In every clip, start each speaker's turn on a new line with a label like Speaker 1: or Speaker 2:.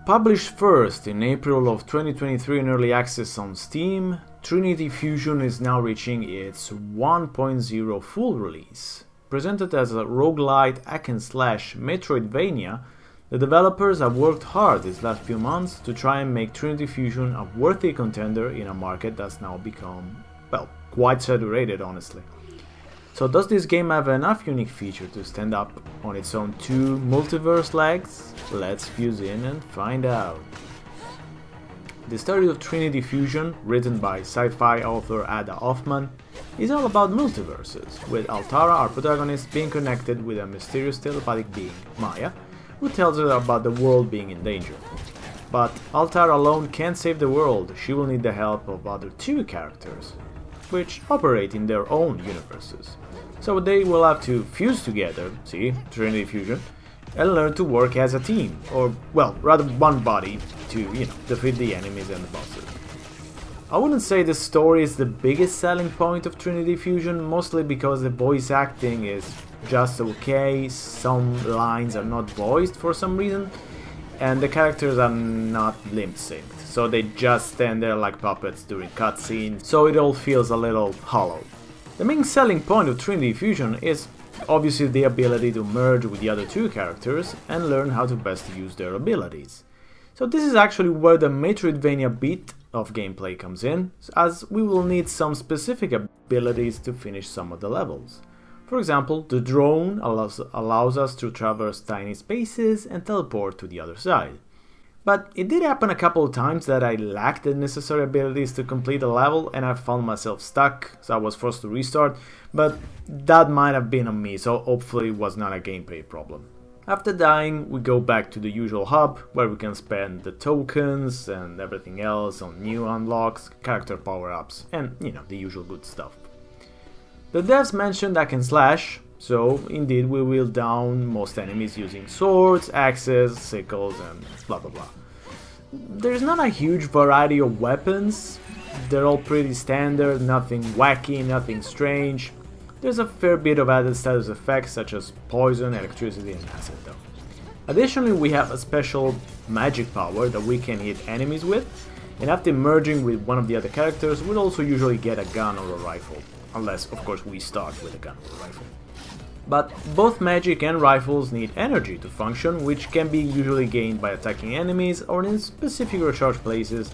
Speaker 1: Published first in April of 2023 in early access on Steam, Trinity Fusion is now reaching its 1.0 full release. Presented as a roguelite hack-and-slash metroidvania, the developers have worked hard these last few months to try and make Trinity Fusion a worthy contender in a market that's now become, well, quite saturated honestly. So does this game have enough unique feature to stand up on its own two multiverse legs? Let's fuse in and find out. The story of Trinity Fusion, written by sci-fi author Ada Hoffman, is all about multiverses, with Altara, our protagonist, being connected with a mysterious telepathic being, Maya, who tells her about the world being in danger. But Altara alone can't save the world, she will need the help of other two characters, which operate in their own universes. So they will have to fuse together, see, Trinity Fusion, and learn to work as a team, or, well, rather one body, to, defeat the enemies and the bosses. I wouldn't say the story is the biggest selling point of Trinity Fusion, mostly because the voice acting is just okay, some lines are not voiced for some reason, and the characters are not lip-synced, so they just stand there like puppets during cutscenes, so it all feels a little hollow. The main selling point of Trinity Fusion is obviously the ability to merge with the other two characters and learn how to best use their abilities. So this is actually where the metroidvania bit of gameplay comes in, as we will need some specific abilities to finish some of the levels. For example, the drone allows us to traverse tiny spaces and teleport to the other side. But it did happen a couple of times that I lacked the necessary abilities to complete a level and I found myself stuck, so I was forced to restart, but that might have been on me, so hopefully it was not a gameplay problem. After dying, we go back to the usual hub, where we can spend the tokens and everything else on new unlocks, character power-ups, and, the usual good stuff. The devs mentioned hack and slash, so indeed we will down most enemies using swords, axes, sickles, and blah blah blah. There's not a huge variety of weapons, they're all pretty standard, nothing wacky, nothing strange. There's a fair bit of added status effects such as poison, electricity, and acid though. Additionally, we have a special magic power that we can hit enemies with, and after merging with one of the other characters, we'll also usually get a gun or a rifle, unless of course we start with a gun or a rifle. But both magic and rifles need energy to function, which can be usually gained by attacking enemies or in specific recharge places.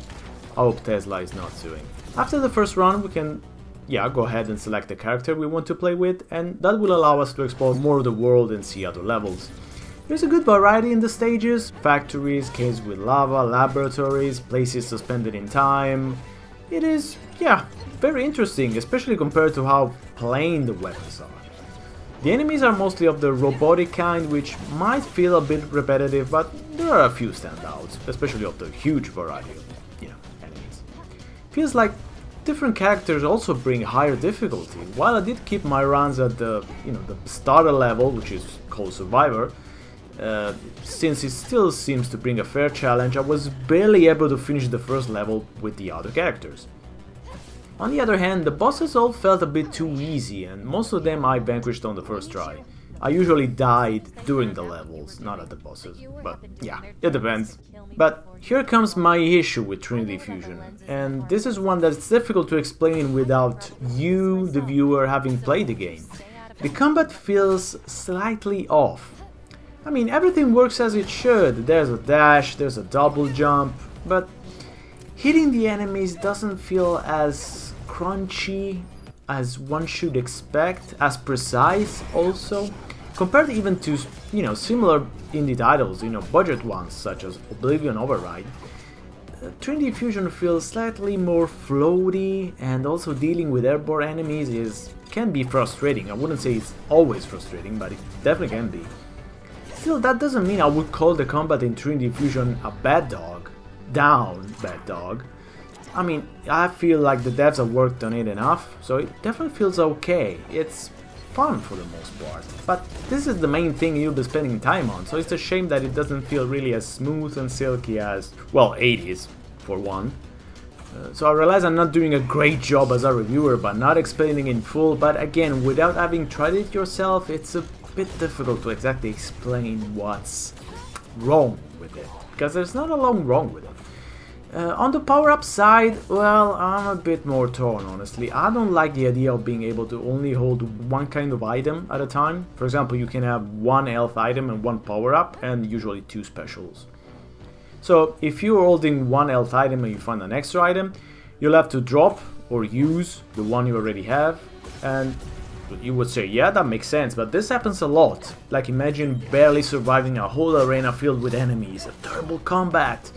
Speaker 1: I hope Tesla is not suing. After the first run, we can go ahead and select the character we want to play with, and that will allow us to explore more of the world and see other levels. There's a good variety in the stages: factories, caves with lava, laboratories, places suspended in time. It is, very interesting, especially compared to how plain the weapons are. The enemies are mostly of the robotic kind, which might feel a bit repetitive, but there are a few standouts, especially of the huge variety of, enemies. Feels like different characters also bring higher difficulty. While I did keep my runs at the starter level, which is called Survivor, since it still seems to bring a fair challenge, I was barely able to finish the first level with the other characters. On the other hand, the bosses all felt a bit too easy, and most of them I vanquished on the first try. I usually died during the levels, not at the bosses, but it depends. But here comes my issue with Trinity Fusion, and this is one that's difficult to explain without you, the viewer, having played the game. The combat feels slightly off. I mean, everything works as it should, there's a dash, there's a double jump, but hitting the enemies doesn't feel as crunchy as one should expect, as precise also, compared even to, similar indie titles, budget ones such as Oblivion Override. Trinity Fusion feels slightly more floaty, and also dealing with airborne enemies can be frustrating. I wouldn't say it's always frustrating, but it definitely can be. Still, that doesn't mean I would call the combat in Trinity Fusion a bad dog. Bad dog. I mean, I feel like the devs have worked on it enough, so it definitely feels okay. It's fun for the most part. But this is the main thing you'll be spending time on, so it's a shame that it doesn't feel really as smooth and silky as, well, 80s, for one. So I realize I'm not doing a great job as a reviewer by not explaining in full, but again, without having tried it yourself, it's a bit difficult to exactly explain what's wrong with with it, because there's not a lot wrong with it. On the power-up side, well, I'm a bit more torn, honestly. I don't like the idea of being able to only hold one kind of item at a time. For example, you can have one health item and one power-up, and usually 2 specials. So, if you're holding one health item and you find an extra item, you'll have to drop or use the one you already have, and you would say, yeah, that makes sense, but this happens a lot. Like, imagine barely surviving a whole arena filled with enemies, a terrible combat,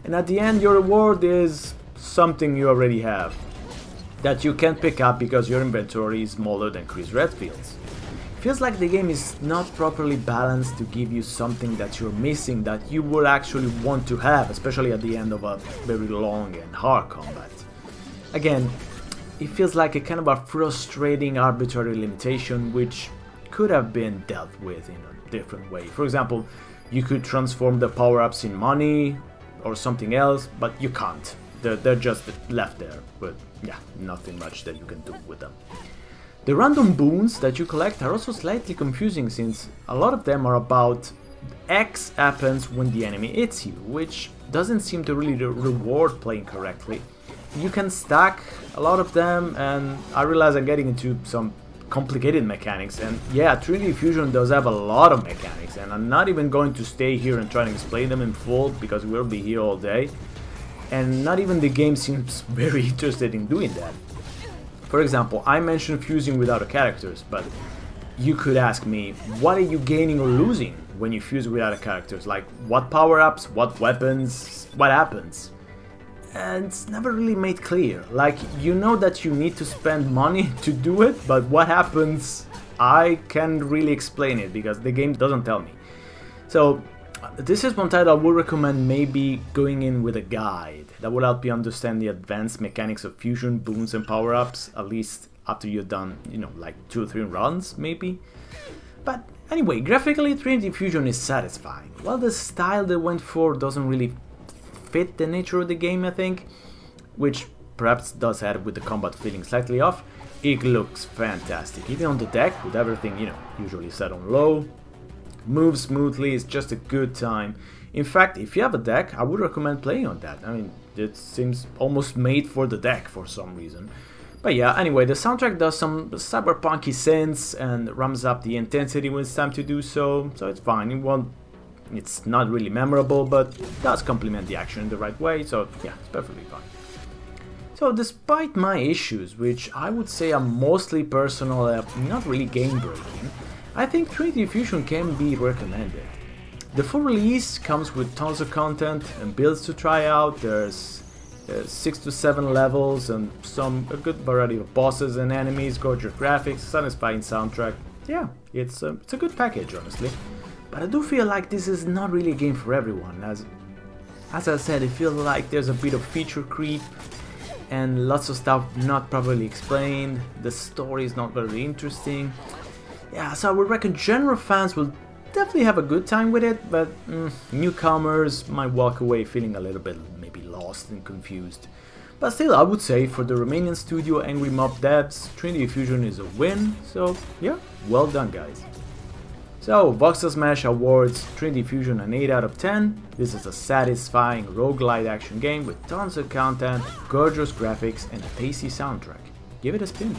Speaker 1: and at the end your reward is something you already have that you can't pick up because your inventory is smaller than Chris Redfield's. Feels like the game is not properly balanced to give you something that you're missing that you would actually want to have, especially at the end of a very long and hard combat. Again, it feels like a kind of a frustrating arbitrary limitation which could have been dealt with in a different way. For example, you could transform the power-ups in money or something else, but you can't. They're just left there, but yeah, nothing much that you can do with them. The random boons that you collect are also slightly confusing, since a lot of them are about X happens when the enemy hits you, which doesn't seem to really reward playing correctly. You can stack a lot of them, and I realize I'm getting into some complicated mechanics, and yeah, Trinity Fusion does have a lot of mechanics, and I'm not even going to stay here and try to explain them in full because we'll be here all day, and not even the game seems very interested in doing that. For example, I mentioned fusing with other characters, but you could ask me, what are you gaining or losing when you fuse with other characters? Like, what power-ups, what weapons, what happens? And it's never really made clear. Like, you know that you need to spend money to do it, but what happens, I can't really explain it because the game doesn't tell me. So this is one title I would recommend maybe going in with a guide. That will help you understand the advanced mechanics of fusion, boons and power-ups, at least after you've done, you know, like 2 or 3 runs maybe. But anyway, graphically Trinity Fusion is satisfying. While the style they went for doesn't really fit the nature of the game, I think, which perhaps does add with the combat feeling slightly off, it looks fantastic. Even on the deck, with everything, you know, usually set on low, moves smoothly, it's just a good time. In fact, if you have a deck, I would recommend playing on that. I mean, it seems almost made for the deck for some reason. But yeah, anyway, the soundtrack does some cyberpunky synths and ramps up the intensity when it's time to do so, so it's fine. It's not really memorable, but does complement the action in the right way, so yeah, it's perfectly fine. So despite my issues, which I would say are mostly personal and not really game-breaking, I think Trinity Fusion can be recommended. The full release comes with tons of content and builds to try out. There's 6 to 7 levels and a good variety of bosses and enemies, gorgeous graphics, satisfying soundtrack. Yeah, it's a good package, honestly. But I do feel like this is not really a game for everyone, as I said, I feel like there's a bit of feature creep and lots of stuff not properly explained, the story is not very interesting. Yeah, so I would reckon genre fans will definitely have a good time with it, but newcomers might walk away feeling a little bit maybe lost and confused. But still, I would say for the Romanian studio Angry Mob devs, Trinity Fusion is a win, so yeah, well done guys. So, Voxel Smash awards Trinity Fusion an 8 out of 10. This is a satisfying roguelite action game with tons of content, gorgeous graphics and a tasty soundtrack. Give it a spin.